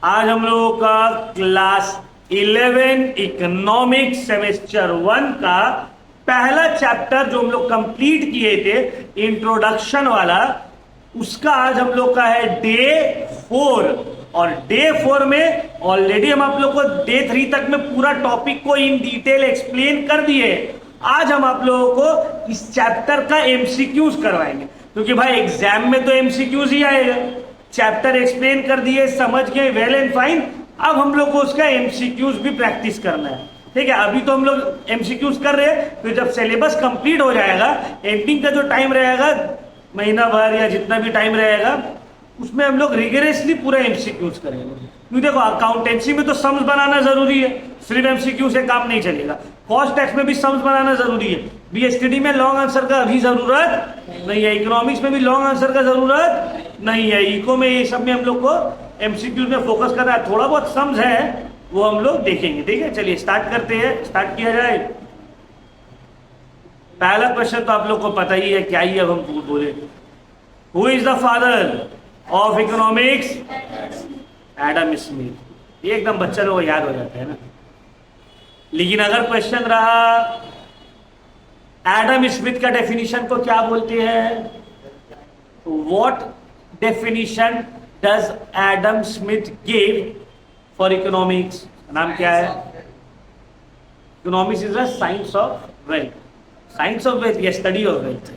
आज हम लोगों का क्लास 11 इकोनॉमिक्स सेमेस्टर 1 का पहला चैप्टर जो हम लोग कंप्लीट किए थे इंट्रोडक्शन वाला, उसका आज हम लोग का है डे 4। और डे 4 में ऑलरेडी हम आप लोग को डे 3 तक में पूरा टॉपिक को इन डिटेल एक्सप्लेन कर दिए। आज हम आप लोगों को इस चैप्टर का एमसीक्यूज करवाएंगे, क्योंकि भाई एग्जाम में तो एमसीक्यूज ही आएगा। चैप्टर एक्सप्लेन कर दिए, समझ गए, वेल एंड फाइन। अब हम लोग को उसका एमसीक्यूज भी प्रैक्टिस करना है, ठीक है। अभी तो हम लोग एमसीक्यूज कर रहे हैं, फिर जब सिलेबस कंप्लीट हो जाएगा, एंडिंग का जो टाइम रहेगा, महीना भर या जितना भी टाइम रहेगा, उसमें हम लोग रिगरेसली पूरा एमसीक्यूज करेंगे। क्योंकि देखो अकाउंटेंसी में तो सम्स बनाना जरूरी है, सिर्फ एमसीक्यू से काम नहीं चलेगा। कॉस्ट टैक्स में भी सम्स बनाना जरूरी है। बीएसटीडी में लॉन्ग आंसर का अभी जरूरत नहीं है, इकोनॉमिक्स में भी लॉन्ग आंसर का जरूरत नहीं है, इको में ये सब में हम लोग को एमसीक्यू में फोकस करना है। थोड़ा बहुत सम्स है वो हम लोग देखेंगे, ठीक है। चलिए स्टार्ट करते हैं, स्टार्ट किया जाए। पहला क्वेश्चन तो आप लोग को पता ही है, क्या ही अब हम बोले। Who is the father of economics? Adam Smith. ये एकदम बच्चा लोग याद हो जाता है ना। लेकिन अगर क्वेश्चन रहा एडम स्मिथ का डेफिनेशन को क्या बोलते हैं, what definition does Adam Smith give for economics? नाम क्या है? Economics is the science of wealth. Science of wealth या study of wealth?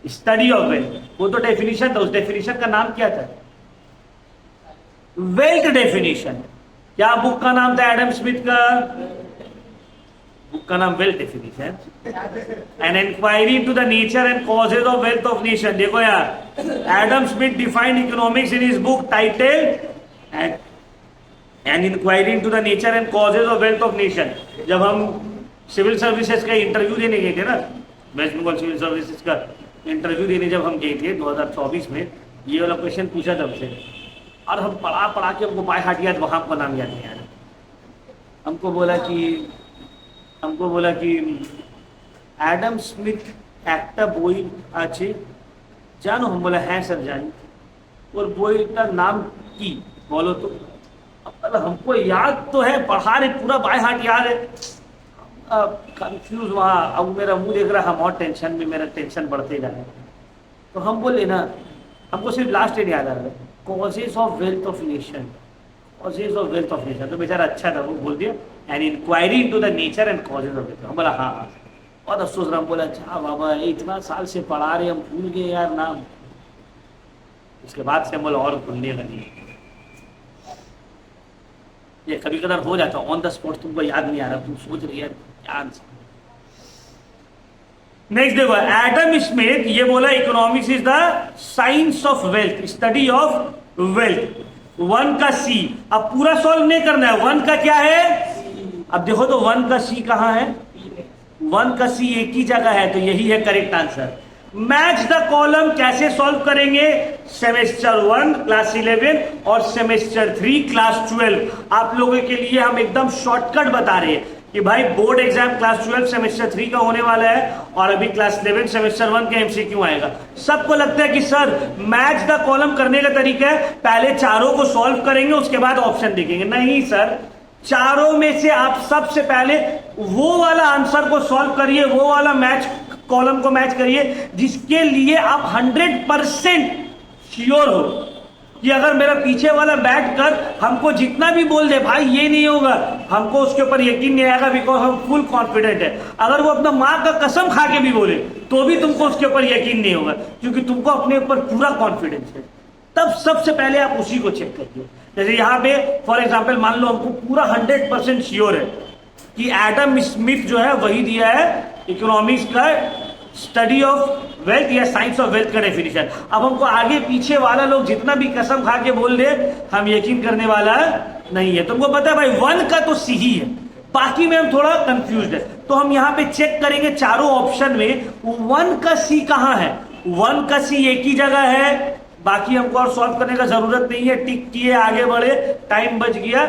Study of wealth. वो तो डेफिनेशन था, उस डेफिनेशन का नाम क्या था? Wealth definition. क्या बुक का नाम था एडम स्मिथ का? बुक का नाम wealth definition, an inquiry into the nature and causes of wealth of nation. देखो यार, Adam Smith defined economics in his book title an inquiry into the nature and causes of wealth of nation. जब हम civil services का interview देने गए थे ना, waste Bengal civil services का इंटरव्यू देने जब हम गए थे 2024 में, ये वाला क्वेश्चन पूछा था हमसे, और हम पढ़ा के हमको बाय हार्ट याद, वहां को नाम याद नहीं आया। हमको बोला कि एडम स्मिथ একটা বই আছে জানো? हम बोला है सर जानी। और बोई का नाम की बोलो तो? अब हमको याद तो है, पढ़ा रहे पूरा बाय हार्ट याद है, कंफ्यूज वहाँ। अब मेरा मुंह देख रहा, हम और टेंशन में, मेरा टेंशन बढ़ते जा रहा है। तो हम बोले ना, हमको सिर्फ लास्ट ईयर याद आ रहा है, causes of wealth of nation. Causes of wealth of nation तो बेचारा अच्छा था, वो बोल दिया an inquiry into the nature and causes of wealth. हम बोला हाँ। और अफसोस रहा, हम बोला अच्छा बाबा इतना साल से पढ़ा रहे, हम भूल गए यार नाम। उसके बाद से हम बोला और भूलने का नहीं। ये कभी कभार हो जाता ऑन द स्पॉट, तुमको याद नहीं आ रहा, तुम सोच रही है क्या आंसर। नेक्स्ट देखो, एडम स्मिथ ये बोला economics is the science of wealth, study of wealth. 1 का सी। अब पूरा सॉल्व नहीं करना है, 1 का क्या है? अब देखो तो 1 का सी कहां है? 1 का सी एक ही जगह है, तो यही है correct answer. Match the column कैसे सॉल्व करेंगे? सेमेस्टर 1 क्लास 11 और सेमेस्टर 3 क्लास 12 आप लोगों के लिए हम एकदम शॉर्टकट बता रहे हैं कि भाई बोर्ड एग्जाम क्लास 12 सेमेस्टर 3 का होने वाला है, और अभी क्लास 11 सेमेस्टर 1 का एमसीक्यू आएगा। सबको लगता है कि सर मैच द कॉलम करने का तरीका है पहले चारों को सॉल्व करेंगे उसके बाद ऑप्शन देखेंगे। नहीं सर, चारों में से आप सबसे पहले वो वाला आंसर को सॉल्व करिए, वो वाला मैच कॉलम को मैच करिए जिसके लिए आप 100% श्योर हो कि अगर मेरा पीछे वाला बैठ कर हमको जितना भी बोल दे भाई ये नहीं होगा, हमको उसके ऊपर यकीन नहीं आएगा, बिकॉज हम फुल कॉन्फिडेंट है। अगर वो अपना माँ का कसम खा के भी बोले तो भी तुमको उसके ऊपर यकीन नहीं होगा, क्योंकि तुमको अपने ऊपर पूरा कॉन्फिडेंस है। तब सबसे पहले आप उसी को चेक करिए। जैसे यहाँ पे फॉर एग्जाम्पल मान लो हमको पूरा 100% श्योर है कि एडम स्मिथ जो है वही दिया है इकोनॉमिक्स का स्टडी ऑफ वेल्थ या साइंस ऑफ वेल्थ का डेफिनेशन। अब हमको आगे पीछे वाला लोग जितना भी कसम खा के बोल दे, हम यकीन करने वाला नहीं है। तुमको पता है भाई 1 का तो सी ही है, बाकी में हम थोड़ा कंफ्यूज है। तो हम यहाँ पे चेक करेंगे चारों ऑप्शन में 1 का सी कहाँ है। 1 का सी एक ही जगह है, बाकी हमको और सॉल्व करने का जरूरत नहीं है। टिक किए, आगे बढ़े, टाइम बच गया,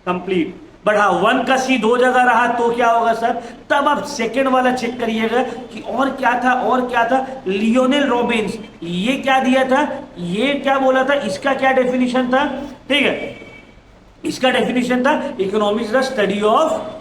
कंप्लीट। बट हाँ 1 का सी 2 जगह रहा तो क्या होगा सर? तब आप सेकेंड वाला चेक करिएगा कि और क्या था, और क्या था। लियोनेल रॉबिन्स ये क्या दिया था, ये क्या बोला था, इसका क्या डेफिनेशन था, ठीक है। इसका डेफिनेशन था economics is the study of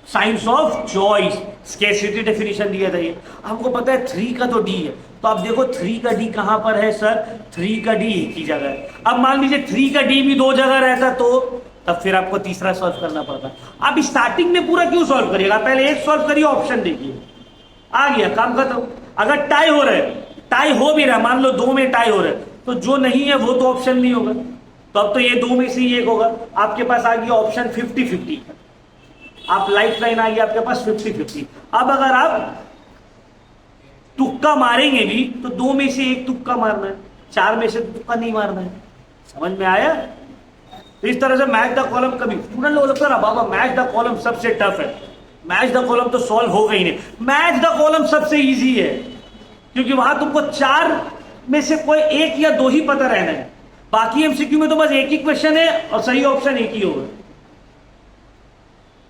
science of choice, scarcity definition दिया था ये। हमको पता है 3 का तो डी है, तो अब देखो 3 का डी कहां पर है सर, 3 का डी एक ही जगह है। अब मान लीजिए 3 का डी भी 2 जगह रहता तो तब फिर आपको तीसरा सॉल्व करना पड़ता। आप स्टार्टिंग में पूरा क्यों सॉल्व करिएगा, पहले एक सॉल्व करिए, ऑप्शन देखिए, आ गया काम खत्म। अगर टाई हो रहा है, टाई हो भी रहा है, मान लो 2 में टाई हो रहा है, तो जो नहीं है वो तो ऑप्शन नहीं होगा, तो अब तो ये 2 में से ही एक होगा। आपके पास आ गया ऑप्शन 50-50, आप लाइफ लाइन आ गई आपके पास 50-50। अब अगर आप तुक्का मारेंगे भी तो 2 में से एक तुक्का मारना है, 4 में से तुक्का नहीं मारना है। समझ में आया? तो इस तरह से मैच द कॉलम, कभी स्टूडेंट लोग लगता है बाबा मैच द कॉलम सबसे टफ है, मैच द कॉलम तो सॉल्व होगा ही नहीं। मैच द कॉलम सबसे इजी है, क्योंकि वहां तुमको 4 में से कोई 1 या 2 ही पता रहना है, बाकी एमसीक्यू में तो बस एक ही क्वेश्चन है और सही ऑप्शन एक ही होगा।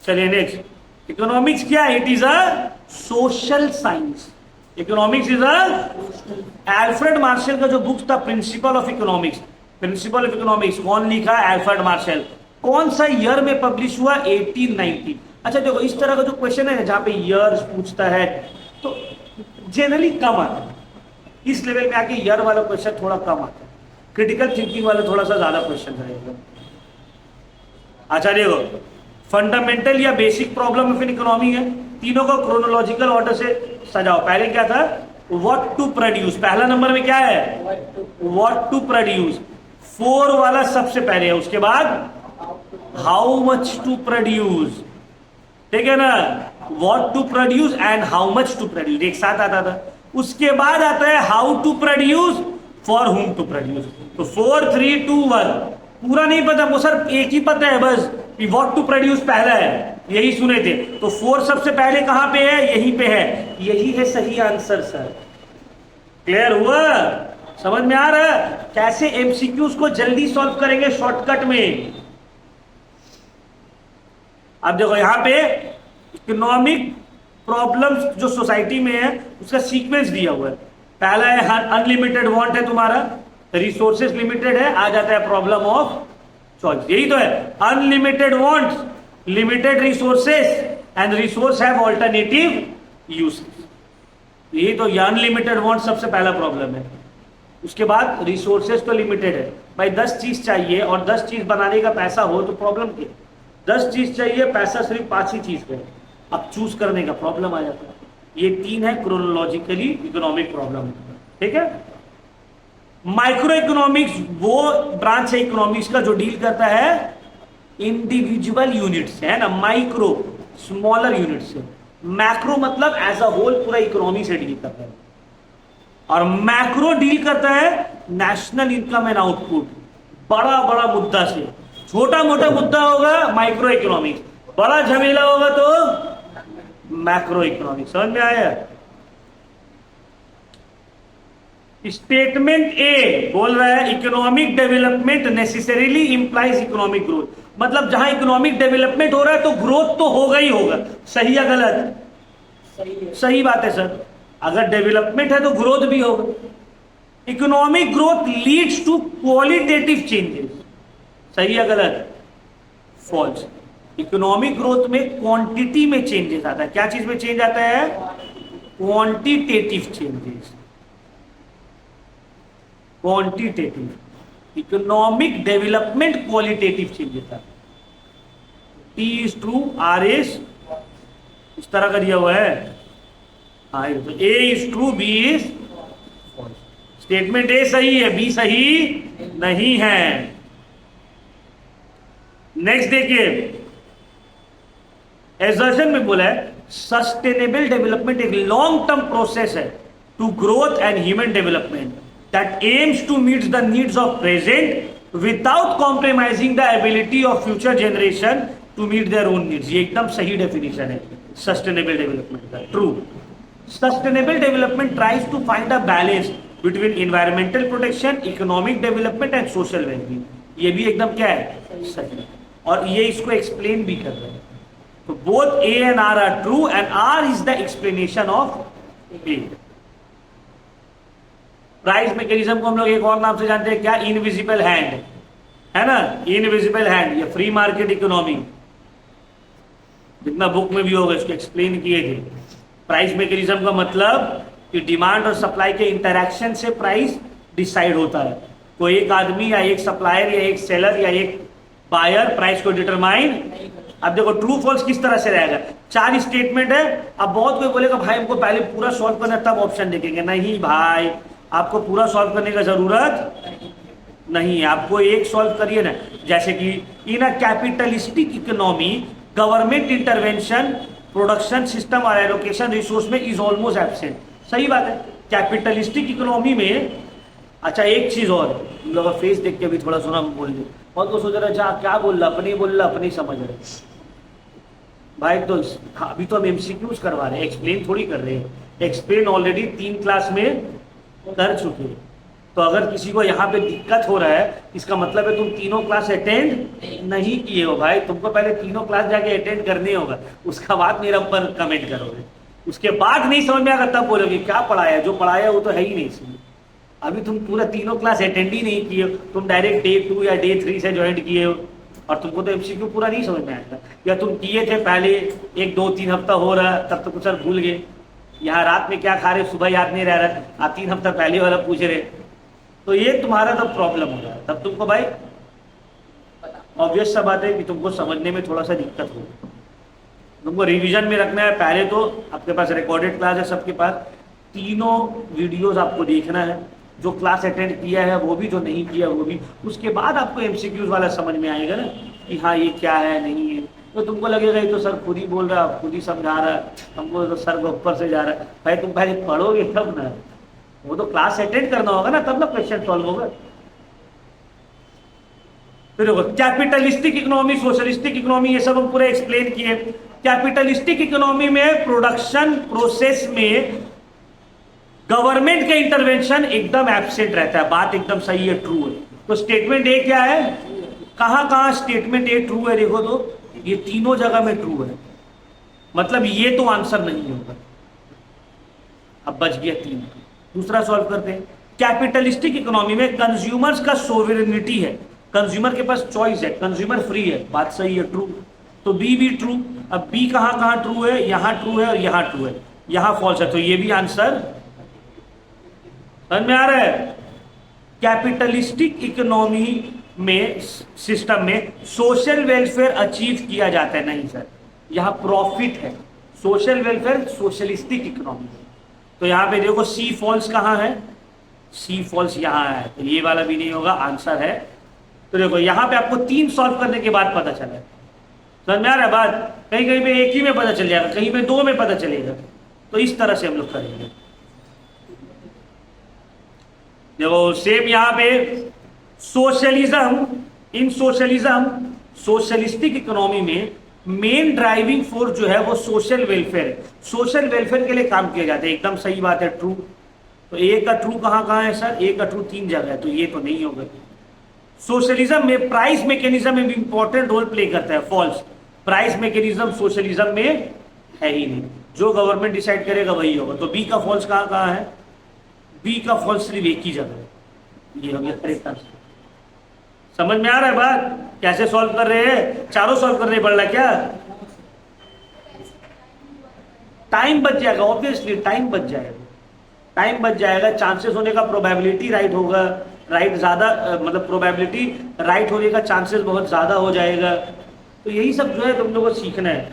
चलिए नेक्स्ट, इकोनॉमिक्स क्या है? It is a social science. Economics is a, Alfred Marshall का जो बुक था principle of economics, principle of economics कौन लिखा? Alfred Marshall. कौन सा ईयर में पब्लिश हुआ? 1890। अच्छा देखो, इस तरह का जो क्वेश्चन है जहां पे ईयर्स पूछता है तो जनरली कम आता है, इस लेवल में आके ईयर वाला क्वेश्चन थोड़ा कम आता है, क्रिटिकल थिंकिंग वाला थोड़ा सा ज्यादा क्वेश्चन रहेगा। अच्छा देखो, फंडामेंटल या basic problem of in economy है, तीनों को क्रोनोलॉजिकल ऑर्डर से सजाओ। पहले क्या था? व्हाट टू प्रोड्यूस, पहला नंबर में क्या है? व्हाट टू प्रोड्यूस, 4 वाला सबसे पहले है, उसके बाद हाउ मच टू प्रोड्यूस, ठीक है ना, what to produce and how much to produce एक साथ आता था। उसके बाद आता है how to produce, for whom to produce. तो 4 3 2 1 पूरा नहीं पता वो सर, एक ही पता है बस कि व्हाट टू प्रोड्यूस पहला है, यही सुने थे। तो 4 सबसे पहले कहां पे है? यहीं पे है, यही है सही आंसर सर। क्लियर हुआ? समझ में आ रहा है कैसे एमसीक्यूज को जल्दी सॉल्व करेंगे शॉर्टकट में? अब देखो यहां पे इकोनॉमिक प्रॉब्लम्स जो सोसाइटी में है उसका सीक्वेंस दिया हुआ है। पहला है अनलिमिटेड वांट है तुम्हारा, रिसोर्सेस लिमिटेड है, आ जाता है प्रॉब्लम ऑफ चॉइस, यही तो है। Unlimited wants, limited resources and resource have alternative usage, यही तो अनलिमिटेड वांट सबसे पहला प्रॉब्लम है। उसके बाद रिसोर्सेस तो लिमिटेड है, भाई 10 चीज चाहिए और 10 चीज बनाने का पैसा हो तो प्रॉब्लम क्या? 10 चीज चाहिए, पैसा सिर्फ 5 ही चीज पे, अब चूज करने का प्रॉब्लम आ जाता है। ये 3 है क्रोनोलॉजिकली इकोनॉमिक प्रॉब्लम, ठीक है। माइक्रो इकोनॉमिक्स वो ब्रांच है इकोनॉमिक्स का जो डील करता है इंडिविजुअल यूनिट से, है ना, माइक्रो स्मॉलर यूनिट से। मैक्रो मतलब एज अ होल पूरा इकोनॉमी से डील करता है, और मैक्रो डील करता है नेशनल इनकम एंड आउटपुट, बड़ा बड़ा मुद्दा से। छोटा मोटा मुद्दा होगा माइक्रो इकोनॉमिक्स, बड़ा झमेला होगा तो मैक्रो इकोनॉमिक्स। समझ में आया? स्टेटमेंट ए बोल रहा है economic development necessarily implies economic growth, मतलब जहां इकोनॉमिक डेवलपमेंट हो रहा है तो ग्रोथ तो होगा ही होगा। सही या गलत? सही बात है सर, अगर डेवलपमेंट है तो ग्रोथ भी होगा। Economic growth leads to qualitative changes, सही या गलत? फॉल्स। इकोनॉमिक ग्रोथ में क्वांटिटी में चेंजेस आता है, क्या चीज में चेंज आता है? Quantitative changes, quantitative. Economic development qualitative changes आता है। T is true, R is इस तरह का दिया हुआ है, हाँ तो A is true, B is false. Statement A सही है, बी सही नहीं है। नेक्स्ट देखिए, एजर्शन में बोला है सस्टेनेबल डेवलपमेंट एक लॉन्ग टर्म प्रोसेस है to growth and human development that aims to meet the needs of present without compromising the ability of future generation to meet their own needs. ये एकदम सही डेफिनेशन है सस्टेनेबल डेवलपमेंट का, true. Sustainable development tries to find a balance between environmental protection, economic development and social wellbeing. ये भी एकदम क्या है? सही, और ये इसको एक्सप्लेन भी कर रहे हैं। तो both A and R are true and R is the explanation of A. Price mechanism को हम लोग एक और नाम से जानते हैं, क्या? Invisible hand. है ना, इनविजिबल हैंड, ये फ्री मार्केट इकोनॉमी, जितना बुक में भी होगा इसको एक्सप्लेन किए थे। प्राइस मैकेनिज्म का मतलब कि डिमांड और सप्लाई के इंटरैक्शन से प्राइस डिसाइड होता है। कोई एक आदमी या एक सप्लायर या एक सेलर या एक बायर प्राइस को डिटरमाइन। अब देखो ट्रू फॉल्स किस तरह से रहेगा, 4 स्टेटमेंट है। अब बहुत कोई बोलेगा भाई हमको पहले पूरा सॉल्व करना तब ऑप्शन देखेंगे। नहीं भाई, आपको पूरा सॉल्व करने का जरूरत नहीं है, आपको एक सॉल्व करिए ना। जैसे कि in a capitalistic economy government intervention production system और एलोकेशन रिसोर्स में इज ऑलमोस्ट एब्सेंट। सही बात है, कैपिटलिस्टिक इकोनॉमी में। अच्छा एक चीज और, लोग फेस देख के भी थोड़ा सुना बोल दे, और तो सोच रहे क्या बोल रहा, अपनी बोल रहा, अपनी समझ रहे भाई। तो अभी तो हम एमसीक्यूज करवा रहे हैं, एक्सप्लेन थोड़ी कर रहे हैं। एक्सप्लेन ऑलरेडी 3 क्लास में कर चुके हैं। तो अगर किसी को यहाँ पे दिक्कत हो रहा है, इसका मतलब है तुम तीनों क्लास अटेंड नहीं किए हो भाई। तुमको पहले तीनों क्लास जाके अटेंड करने होगा, उसका बाद मेरे ऊपर कमेंट करोगे। उसके बाद नहीं समझ में आएगा तब बोलोगे क्या पढ़ाया, जो पढ़ाया वो तो है ही नहीं इसमें। अभी तुम पूरा तीनों क्लास अटेंड ही नहीं किए हो, तुम डायरेक्ट डे 2 या डे 3 से ज्वाइन किए हो, और तुमको तो एमसीक्यू पूरा नहीं समझ में आएगा। या तुम किए थे पहले 1 2 3 हफ्ता हो रहा, तब तो कुछ भूल गए। यहाँ रात में क्या खा रहे सुबह याद नहीं रह रहा, आप 3 हफ्ता पहले वाला पूछ रहे, तो ये तुम्हारा तो प्रॉब्लम हो रहा है। तब तुमको भाई ऑब्वियस सा बात है कि तुमको समझने में थोड़ा सा दिक्कत होगी। तुमको रिवीजन में रखना है। पहले तो आपके पास रिकॉर्डेड क्लास है, सबके पास तीनों वीडियोस आपको देखना है, जो क्लास अटेंड किया है वो भी, जो नहीं किया वो भी। उसके बाद आपको एमसीक्यूज वाला समझ में आएगा ना कि हाँ ये क्या है नहीं है। तो तुमको लगेगा ये तो सर खुद ही बोल रहा, खुद ही समझा रहा, हमको तो सर ऊपर से जा रहा है। भाई तुम पहले पढ़ोगे तब ना, वो तो क्लास अटेंड करना होगा ना, तब ना क्वेश्चन सॉल्व होगा। फिर कैपिटलिस्टिक इकोनॉमी, सोशलिस्टिक इकोनॉमी, ये सब हम पूरे एक्सप्लेन किए। कैपिटलिस्टिक इकोनॉमी में प्रोडक्शन प्रोसेस में गवर्नमेंट का इंटरवेंशन एकदम एब्सेंट रहता है। बात एकदम सही है, ट्रू है। तो स्टेटमेंट ए क्या है, कहां कहां स्टेटमेंट ए ट्रू है, देखो तो ये तीनों जगह में ट्रू है, मतलब ये तो आंसर नहीं होगा। अब बच गया 3। दूसरा सॉल्व करते हैं। कैपिटलिस्टिक इकोनॉमी में कंज्यूमर्स का सोवरेनिटी है, कंज्यूमर के पास चॉइस है, कंज्यूमर फ्री है। बात सही है, ट्रू। तो बी भी ट्रू। अब बी कहां कहां ट्रू है, यहां ट्रू है और यहां ट्रू है, यहां फॉल्स है, तो ये भी आंसर समझ में आ रहा है। कैपिटलिस्टिक इकोनॉमी में सिस्टम में सोशल वेलफेयर अचीव किया जाता है, नहीं सर, यहां प्रॉफिट है। सोशल वेलफेयर सोशलिस्टिक इकोनॉमी, तो यहां पे देखो सी फॉल्स कहां है, सी फॉल्स यहां है, तो ये वाला भी नहीं होगा, आंसर है। तो देखो यहां पे आपको 3 सॉल्व करने के बाद पता चला, समझ में आ रहा है बात। कहीं कहीं पे 1 ही में पता चल जाएगा, कहीं पे 2 में पता चलेगा। तो इस तरह से हम लोग करेंगे। देखो सेम यहां पे सोशलिज्म, इन सोशलिज्म सोशलिस्टिक इकोनॉमी में मेन ड्राइविंग फोर्स जो है वो सोशल वेलफेयर है। सोशल वेलफेयर के लिए काम किया जाता है, एकदम सही बात है, ट्रू। तो ए का ट्रू कहां कहां है सर, ए का ट्रू 3 जगह है, तो ये तो नहीं होगा। सोशलिज्म में प्राइस मैकेनिज्म में भी इंपॉर्टेंट रोल प्ले करता है, फॉल्स। प्राइस मैकेनिज्म सोशलिज्म में है ही नहीं, जो गवर्नमेंट डिसाइड करेगा वही होगा। तो बी का फॉल्स कहां कहां है, बी का फॉल्स सिर्फ एक ही जगह है, ये हो गया करेक्ट आंसर। समझ में आ रहा है बात, कैसे सॉल्व कर रहे हैं, चारों सॉल्व करने पड़ रहा क्या, टाइम बच जाएगा, ऑब्वियसली टाइम बच जाएगा, टाइम बच जाएगा। चांसेस होने का प्रोबेबिलिटी राइट होगा, राइट ज्यादा, मतलब प्रोबेबिलिटी राइट होने का चांसेस बहुत ज्यादा हो जाएगा। तो यही सब जो है तुम लोगों को सीखना है।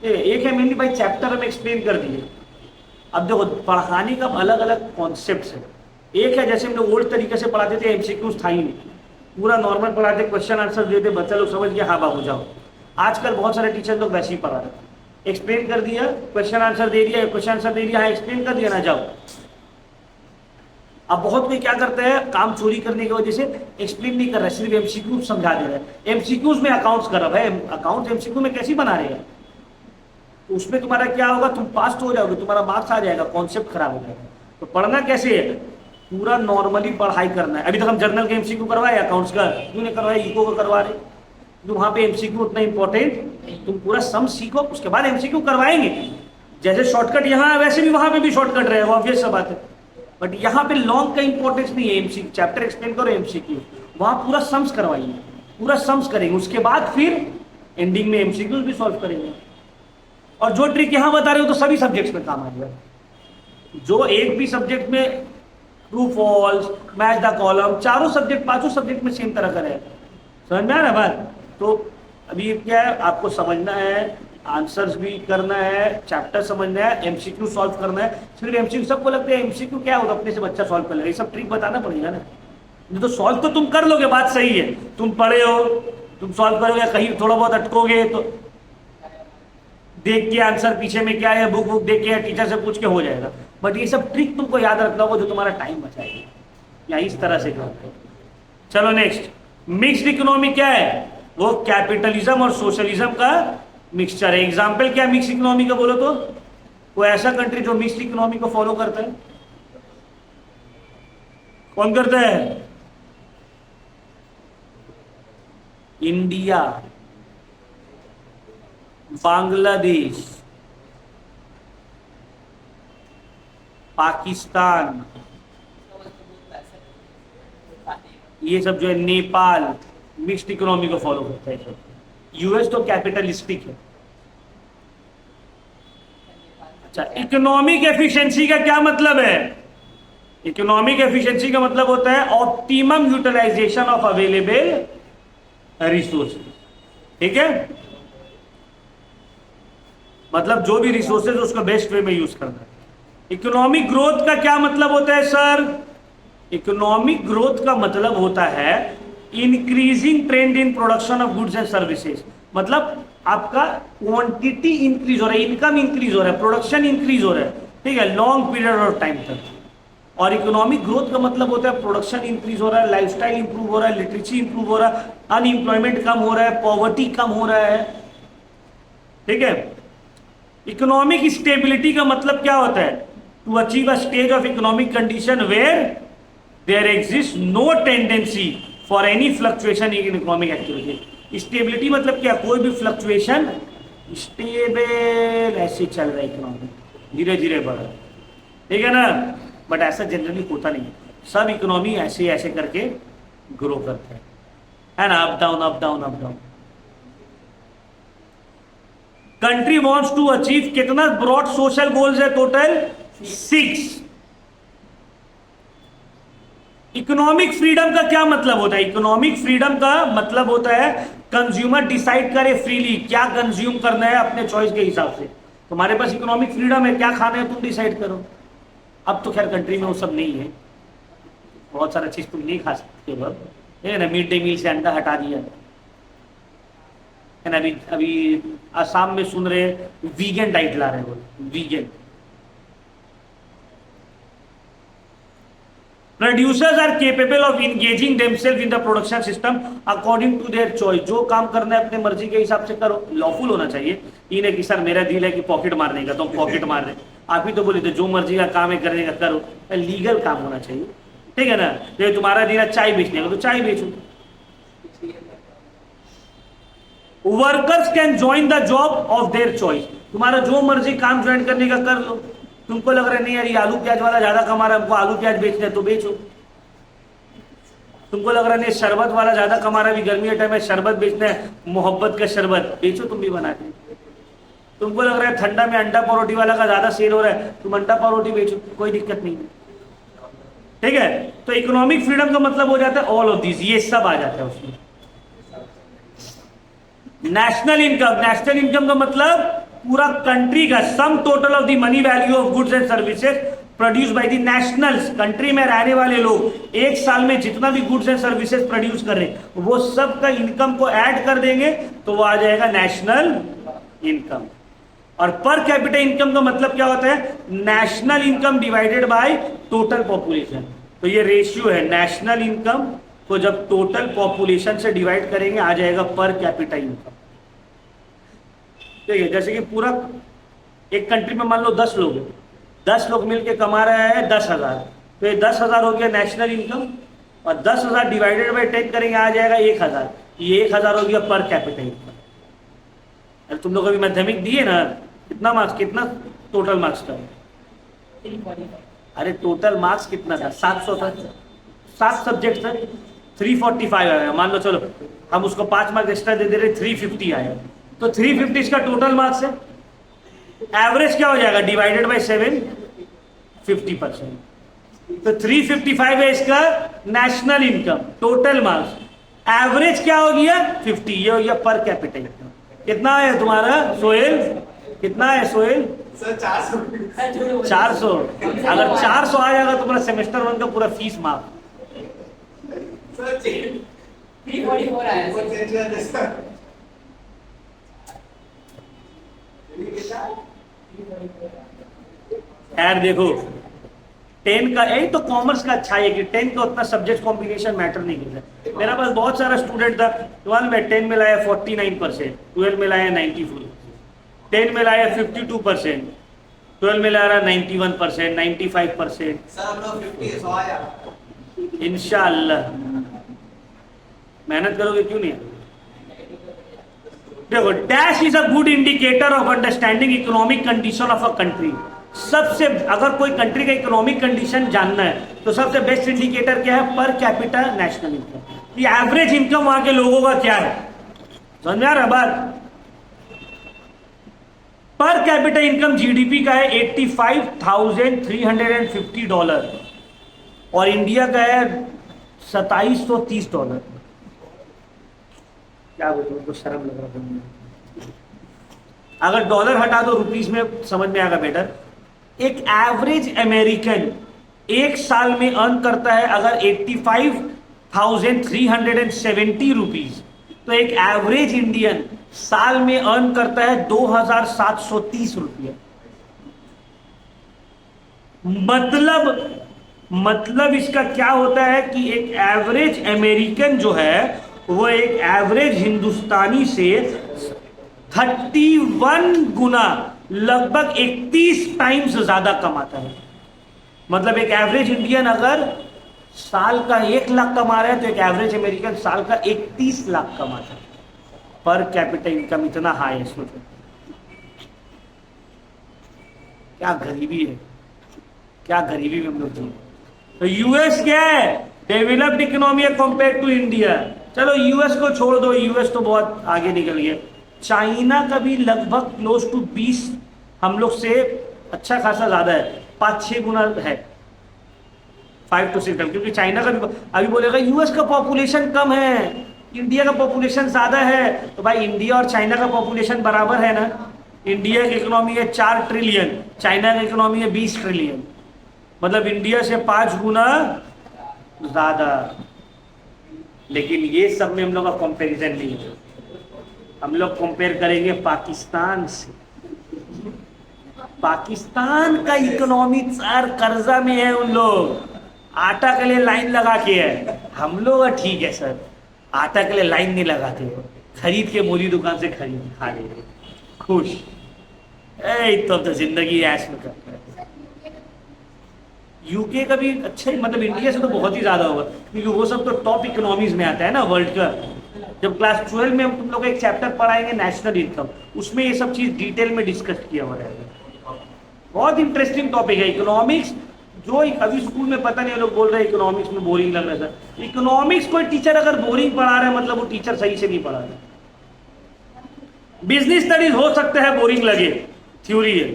एक है मेनली भाई चैप्टर हम एक्सप्लेन कर दिए। अब देखो पढ़ाने का अलग अलग कॉन्सेप्ट है। एक है जैसे हम लोग ओल्ड तरीके से पढ़ाते थे, एमसीक्यूज था ही नहीं, पूरा नॉर्मल पढ़ाते, क्वेश्चन आंसर देते, बच्चा लोग समझ गया हाँ बाबू जाओ। आजकल बहुत सारे टीचर लोग वैसे ही पढ़ा रहे, एक्सप्लेन कर दिया, क्वेश्चन आंसर दे दिया, क्वेश्चन आंसर दे दिया, हाँ एक्सप्लेन कर दिया ना जाओ। अब बहुत कोई क्या करता है, काम चोरी करने की वजह से एक्सप्लेन नहीं कर रहा है, सिर्फ एमसीक्यू समझा दे रहा है। एमसीक्यूज में अकाउंट्स कर रहा है, अकाउंट एमसीक्यू में कैसी बना रहे हैं, तो उसमें तुम्हारा क्या होगा, तुम पास तो हो जाओगे, तुम्हारा मार्क्स आ जाएगा, कॉन्सेप्ट खराब हो जाएगा। तो पढ़ना कैसे है, पूरा नॉर्मली पढ़ाई करना है। अभी तक हम जर्नल का एमसीक्यू करवाए, अकाउंट्स का क्यों नहीं करवाए, इको का करवा रहे, तो वहां पे एमसीक्यू उतना इंपॉर्टेंट, तुम पूरा सम सीखो, उसके बाद एमसीक्यू करवाएंगे। जैसे शॉर्टकट यहाँ है वैसे भी वहां पे भी शॉर्टकट रहेगा, ऑब्वियस सा बात है। बट यहाँ पे लॉन्ग का इंपॉर्टेंस नहीं है, एमसीक्यू चैप्टर एक्सप्लेन करो, एमसीक्यू वहां पूरा सम्स करवाइए, पूरा सम्स करेंगे, उसके बाद फिर एंडिंग में एमसीक्यूज भी सॉल्व करेंगे। और जो ट्रिक यहां बता रहे हो तो सभी सब्जेक्ट्स में काम आएगा। जो एक भी सब्जेक्ट में true false, match the column, चारों सब्जेक्ट, पांचों सब्जेक्ट में सेम तरह का रहेगा। समझ में आ रहा है बात? तो अभी क्या है, आपको समझना है, आंसर्स भी करना है, चैप्टर समझना है, एमसीक्यू सॉल्व करना है। सिर्फ एमसीक्यू, सबको लगता है एमसीक्यू क्या होता है, अपने से बच्चा सॉल्व कर लेगा, ये सब ट्रिक बताना पड़ेगा ना। नहीं तो सॉल्व तो तुम कर लोगे, बात सही है, तुम पढ़े हो, तुम सॉल्व करोगे, कहीं थोड़ा बहुत अटकोगे तो देख के आंसर पीछे में क्या है, बुक देख के या टीचर से पूछ के हो जाएगा। बट ये सब ट्रिक तुमको याद रखना होगा जो तुम्हारा टाइम बचाएगी, या इस तरह से करते। चलो नेक्स्ट, मिक्स्ड इकोनॉमी क्या है? वो कैपिटलिज्म और सोशलिज्म का मिक्सचर है। एग्जाम्पल क्या है मिक्स इकोनॉमी का, बोलो तो? कोई ऐसा कंट्री जो मिक्स्ड इकोनॉमी को फॉलो करता है? कौन करता है? इंडिया, बांग्लादेश, पाकिस्तान, ये सब जो है, नेपाल मिक्स्ड इकोनॉमी को फॉलो करता है। यूएस तो कैपिटलिस्टिक है। अच्छा, इकोनॉमिक एफिशिएंसी का क्या मतलब है? इकोनॉमिक एफिशिएंसी का मतलब होता है optimum utilisation of available resources. ठीक है, मतलब जो भी रिसोर्सेज उसको बेस्ट वे में यूज करना है। इकोनॉमिक ग्रोथ का क्या मतलब होता है सर? इकोनॉमिक ग्रोथ का मतलब होता है increasing trend in production of goods and services. मतलब आपका क्वांटिटी इंक्रीज हो रहा है, इनकम इंक्रीज हो रहा है, प्रोडक्शन इंक्रीज हो रहा है, ठीक है, लॉन्ग पीरियड ऑफ टाइम तक। और इकोनॉमिक ग्रोथ का मतलब होता है प्रोडक्शन इंक्रीज हो रहा है, लाइफस्टाइल इंप्रूव हो रहा है, लिटरेसी इंप्रूव हो रहा है, अनएम्प्लॉयमेंट कम हो रहा है, पॉवर्टी कम हो रहा है। ठीक है, इकोनॉमिक स्टेबिलिटी का मतलब क्या होता है? To achieve a stage of economic condition where there exist no tendency for any fluctuation in economic activity. Stability मतलब क्या? कोई भी फ्लक्चुएशन, स्टेबल ऐसे चल रहा है, इकोनॉमी धीरे धीरे बढ़ रहा है, ठीक है ना। बट ऐसा जनरली होता नहीं है, सब इकोनॉमी ऐसे ऐसे करके ग्रो करते हैं, है ना, up down up down up down. Country wants to achieve कितना ब्रॉड सोशल गोल्स है? टोटल 6। इकोनॉमिक फ्रीडम का क्या मतलब होता है? इकोनॉमिक फ्रीडम का मतलब होता है कंज्यूमर डिसाइड करे फ्रीली क्या कंज्यूम करना है अपने चॉइस के हिसाब से। तुम्हारे पास इकोनॉमिक फ्रीडम है, क्या खाना है तुम डिसाइड करो। अब तो खैर कंट्री में वो सब नहीं है, बहुत सारा चीज तुम नहीं खा सकते हो, है ना। मिड डे मील से अंडा हटा दिया है ना। अभी आसाम में सुन रहे वीगन डाइट ला रहे हो, vegan. Producers are capable of engaging themselves in the production system according to their choice. जो काम करना है अपने मर्जी के हिसाब से करो, लॉफुल होना चाहिए। ये नहीं कि सर मेरा दिल है कि पॉकेट मारने का तो पॉकेट मार रहे, आप ही तो बोले थे जो मर्जी का काम है करने का करो, लीगल काम होना चाहिए, ठीक है ना। जैसे तुम्हारा दिल है चाय बेचने का तो चाय बेचो। Workers can join the job of their choice. तुम्हारा जो मर्जी काम ज्वाइन करने का कर लो। तुमको लग रहा है नहीं यार ये आलू प्याज वाला ज्यादा कमा रहा है, हमको आलू प्याज बेचना है तो बेचो। तुमको लग रहा है नहीं शरबत वाला ज्यादा कमा रहा है, अभी गर्मी का टाइम है, शरबत बेचना है, मोहब्बत का शरबत बेचो, तुम भी बना के। तुमको लग रहा है ठंडा में अंडा परोठी वाला का ज्यादा सेल हो रहा है, तुम अंडा परोठी बेचो, कोई दिक्कत नहीं है, ठीक है। तो इकोनॉमिक फ्रीडम का मतलब हो जाता है ऑल ऑफ दिस, ये सब आ जाता है उसमें। नेशनल इनकम, नेशनल इनकम का मतलब पूरा कंट्री का sum total of the money value of goods and services produce by the nationals. Country में रहने वाले लोग एक साल में जितना भी गुड्स एंड सर्विसेज प्रोड्यूस कर रहे हैं वो सब का इनकम को ऐड कर देंगे तो वो आ जाएगा नेशनल इनकम। और पर कैपिटा इनकम का मतलब क्या होता है? National income divided by total population. तो ये रेशियो है, नेशनल इनकम को जब टोटल पॉपुलेशन से डिवाइड करेंगे आ जाएगा पर कैपिटा इनकम। ठीक है, जैसे कि पूरा एक कंट्री में मान लो 10 लोग हैं, 10 लोग मिलके कमा रहे हैं 10,000, तो ये 10,000 हो गया नेशनल इनकम, और 10,000 डिवाइडेड बाय 10 करेंगे आ जाएगा 1,000, ये 1,000 हो गया पर कैपिटा इनकम। अरे तुम लोग अभी माध्यमिक दिए ना, कितना मार्क्स, कितना टोटल मार्क्स था? अरे टोटल मार्क्स कितना था? 700 था, 7 सब्जेक्ट था, 345 आया, मान लो चलो हम उसको 5 मार्क्स एक्स्ट्रा दे दे रहे, 350 आया, तो 350 इसका टोटल मार्क्स है। एवरेज क्या हो जाएगा, डिवाइडेड बाय 7, 50%। तो 355 है इसका national income, total marks. Average क्या हो गया 50, ये हो गया पर कैपिटा इनकम। कितना है तुम्हारा सोहेल, कितना है सोहेल? सर 400। 400। अगर 400 आ जाएगा तो तुम्हारा सेमेस्टर 1 का पूरा फीस माफ। सर 344 आया सर, चेंज कर दे सर। यार देखो 10 का यही तो कॉमर्स का अच्छा है कि 10 का उतना सब्जेक्ट कॉम्बिनेशन मैटर नहीं करता। मेरा पास बहुत सारा स्टूडेंट था, 12 में 10 में लाया 49%, 12 में लाया 94%, 10 में लाया 52%, 12 में ला रहा 91%, 95%। सर हम लोग 50 100 आया। इंशाअल्लाह मेहनत करोगे क्यों नहीं। देखो dash is a good indicator of understanding economic condition of a country. सबसे अगर कोई कंट्री का इकोनॉमिक कंडीशन जानना है तो सबसे बेस्ट इंडिकेटर क्या है, पर कैपिटा नेशनल इनकम। ये एवरेज इनकम वहां के लोगों का क्या है, समझ में आ रहा है बात। पर कैपिटा इनकम जीडीपी का है $85,350 और इंडिया का है $2730। क्या बोलूं, तो शर्म लग रहा है। अगर डॉलर हटा दो रुपीस में समझ में आएगा बेटर। एक एवरेज अमेरिकन एक साल में अर्न करता है अगर 85,370 रुपीज, तो एक एवरेज इंडियन साल में अर्न करता है 2,730 रुपया। मतलब इसका क्या होता है कि एक एवरेज अमेरिकन जो है वो एक एवरेज हिंदुस्तानी से 31 गुना, लगभग 31 टाइम्स ज्यादा कमाता है। मतलब एक एवरेज इंडियन अगर साल का 1 लाख कमा रहा है तो एक एवरेज अमेरिकन साल का 31 लाख कमाता है। पर कैपिटल इनकम इतना हाई है, सोचो क्या गरीबी है, क्या गरीबी में हम लोग जी। तो यूएस क्या है, डेवलप्ड इकोनॉमी है कंपेयर टू इंडिया। चलो यूएस को छोड़ दो, यूएस तो बहुत आगे निकल गया। चाइना का भी लगभग क्लोज टू 20 हम लोग से अच्छा खासा ज्यादा है, 5-6 गुना है, 5 to 6 टाइम। क्योंकि चाइना का भी अभी बोलेगा यूएस का पॉपुलेशन कम है, इंडिया का पॉपुलेशन ज्यादा है, तो भाई इंडिया और चाइना का पॉपुलेशन बराबर है ना। इंडिया की इकोनॉमी है 4 ट्रिलियन, चाइना की इकोनॉमी है 20 ट्रिलियन, मतलब इंडिया से 5 गुना ज्यादा। लेकिन ये सब में हम लोग का कंपैरिजन नहीं है। हम लोग कंपेयर करेंगे पाकिस्तान से। पाकिस्तान का इकोनॉमी सर कर्जा में है, उन लोग आटा के लिए लाइन लगा के है। हम लोग ठीक है सर, आटा के लिए लाइन नहीं लगाते हो, खरीद के मोदी दुकान से खरीद खा ले खुश। तो जिंदगी ऐश में करते हैं। यूके का भी अच्छा ही, मतलब इंडिया से तो बहुत ही ज्यादा होगा, क्योंकि वो सब तो टॉप इकोनॉमीज में आता है ना वर्ल्ड का। जब क्लास 12 में हम तुम लोग एक चैप्टर पढ़ाएंगे नेशनल इनकम, उसमें ये सब चीज डिटेल में डिस्कस किया हुआ रहेगा। बहुत इंटरेस्टिंग टॉपिक है इकोनॉमिक्स। जो अभी स्कूल में पता नहीं लोग बोल रहे हैं इकोनॉमिक्स में बोरिंग लग रहा था। इकोनॉमिक्स कोई टीचर अगर बोरिंग पढ़ा रहा है मतलब वो टीचर सही से नहीं पढ़ा रहा। बिजनेस स्टडीज हो सकता है बोरिंग लगे, थ्योरी है।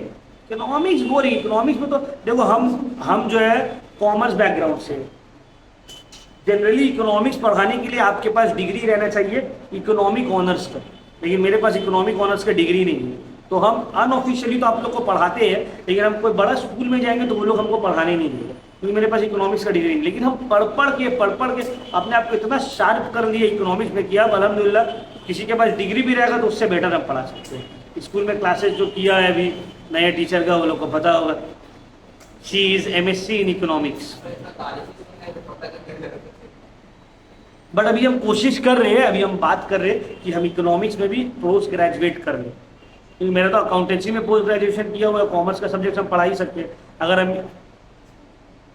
इकोनॉमिक्स बोरिंग, इकोनॉमिक्स में तो देखो हम जो है कॉमर्स बैकग्राउंड से, जनरली इकोनॉमिक्स पढ़ाने के लिए आपके पास डिग्री रहना चाहिए इकोनॉमिक ऑनर्स का, लेकिन मेरे पास इकोनॉमिक ऑनर्स का डिग्री नहीं है। तो हम अनऑफिशियली तो आप लोग को पढ़ाते हैं, लेकिन हम कोई बड़ा स्कूल में जाएंगे तो वो लोग हमको पढ़ाने नहीं देंगे, क्योंकि मेरे पास इकोनॉमिक्स का डिग्री नहीं। लेकिन हम पढ़ पढ़ के अपने आप को इतना शार्प कर लिए इकोनॉमिक्स में किया। अल्हम्दुलिल्लाह किसी के पास डिग्री भी रहेगा तो उससे बेटर हम पढ़ा सकते हैं। स्कूल में क्लासेस जो किया है अभी नए टीचर का, वो लोग को पता होगा। She is MSc in economics. But अभी हम कोशिश कर रहे हैं, अभी हम बात कर रहे हैं कि हम इकोनॉमिक्स में भी पोस्ट ग्रेजुएट कर लें, क्योंकि मेरा तो अकाउंटेंसी में पोस्ट ग्रेजुएशन किया हुआ है, कॉमर्स का सब्जेक्ट हम पढ़ा ही सकते हैं। अगर हम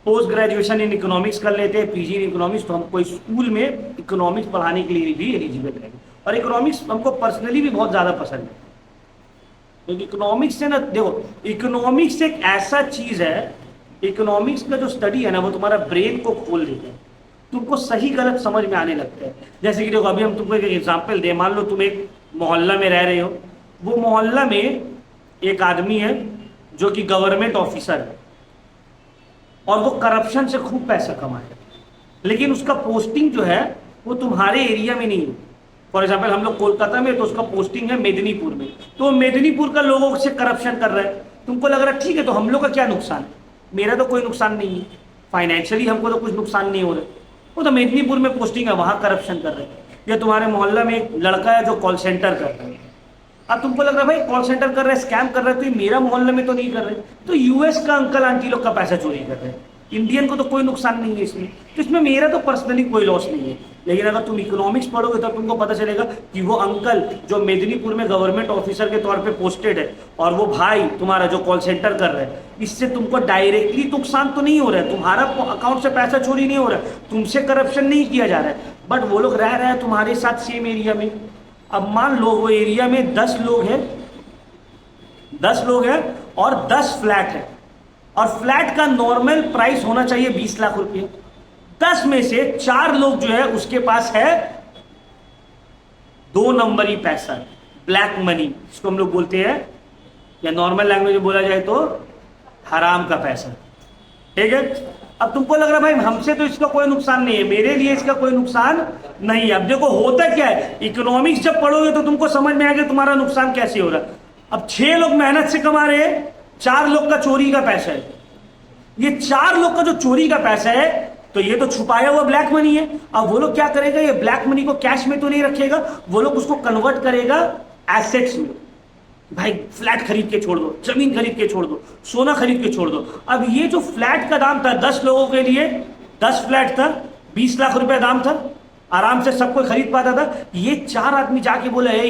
पोस्ट ग्रेजुएशन इन इकोनॉमिक्स कर लेते हैं, PG इन इकोनॉमिक्स, तो हम कोई स्कूल में इकोनॉमिक्स पढ़ाने के लिए भी एलिजिबल रहेंगे। और इकोनॉमिक्स हमको पर्सनली भी बहुत ज़्यादा पसंद है, क्योंकि इकोनॉमिक्स से ना, देखो इकोनॉमिक्स एक ऐसा चीज़ है, इकोनॉमिक्स का जो स्टडी है ना वो तुम्हारा ब्रेन को खोल देता है। तुमको सही गलत समझ में आने लगता है। जैसे कि देखो, अभी हम तुमको एक एग्जाम्पल दें। मान लो तुम एक मोहल्ला में रह रहे हो, वो मोहल्ला में एक आदमी है जो कि गवर्नमेंट ऑफिसर है और वो करप्शन से खूब पैसा कमाए, लेकिन उसका पोस्टिंग जो है वो तुम्हारे एरिया में नहीं है। फॉर एग्जाम्पल हम लोग कोलकाता में, तो उसका पोस्टिंग है मेदिनीपुर में, तो मेदिनीपुर का लोगों से करप्शन कर रहा है। तुमको लग रहा है ठीक है, तो हम लोग का क्या नुकसान है? मेरा तो कोई नुकसान नहीं है, फाइनेंशियली हमको तो कुछ नुकसान नहीं हो रहा है। वो तो मेदिनीपुर में पोस्टिंग है, वहां करप्शन कर रहे हैं। या तुम्हारे मोहल्ला में एक लड़का है जो कॉल सेंटर कर रहा है, अब तुमको लग रहा है भाई कॉल सेंटर कर रहा है, स्कैम कर रहा है, तो ये मेरा मोहल्ले में तो नहीं कर रहे, तो यूएस का अंकल आंटी लोग का पैसा चोरी कर रहे हैं, इंडियन को तो कोई नुकसान नहीं है इसमें, तो इसमें मेरा तो पर्सनली कोई लॉस नहीं है। लेकिन अगर तुम इकोनॉमिक्स पढ़ोगे तो तुमको पता चलेगा कि वो अंकल जो मेदिनीपुर में गवर्नमेंट ऑफिसर के तौर पे पोस्टेड है और वो भाई तुम्हारा जो कॉल सेंटर कर रहा है, इससे तुमको डायरेक्टली नुकसान तो नहीं हो रहा है, तुम्हारा अकाउंट से पैसा चोरी नहीं हो रहा है, तुमसे करप्शन नहीं किया जा रहा है, बट वो लोग रह रहे हैं तुम्हारे साथ सेम एरिया में। अब मान लो वो एरिया में 10 लोग हैं, 10 लोग हैं और 10 फ्लैट है, और फ्लैट का नॉर्मल प्राइस होना चाहिए 20 लाख रुपए। 10 में से 4 लोग जो है उसके पास है 2 नंबरी पैसा, ब्लैक मनी इसको हम लोग बोलते हैं, या नॉर्मल लैंग्वेज में बोला जाए तो हराम का पैसा, ठीक है। अब तुमको लग रहा है भाई हमसे तो इसका कोई नुकसान नहीं है, मेरे लिए इसका कोई नुकसान नहीं है। अब देखो होता क्या है, इकोनॉमिक्स जब पढ़ोगे तो तुमको समझ में आएगा तुम्हारा नुकसान कैसे हो रहा है। अब 6 लोग मेहनत से कमा रहे हैं, 4 लोग का चोरी का पैसा है। ये 4 लोग का जो चोरी का पैसा है, तो ये तो छुपाया हुआ ब्लैक मनी है। अब वो लोग क्या करेगा, ये ब्लैक मनी को कैश में तो नहीं रखेगा, वो लोग उसको कन्वर्ट करेगा एसेट्स में। भाई फ्लैट खरीद के छोड़ दो, जमीन खरीद के छोड़ दो, सोना खरीद के छोड़ दो। अब ये जो फ्लैट का दाम था 10 लोगों के लिए, 10 फ्लैट था, 20 लाख रुपए दाम था, आराम से सब कोई खरीद पाता था। ये 4 आदमी जाके बोला है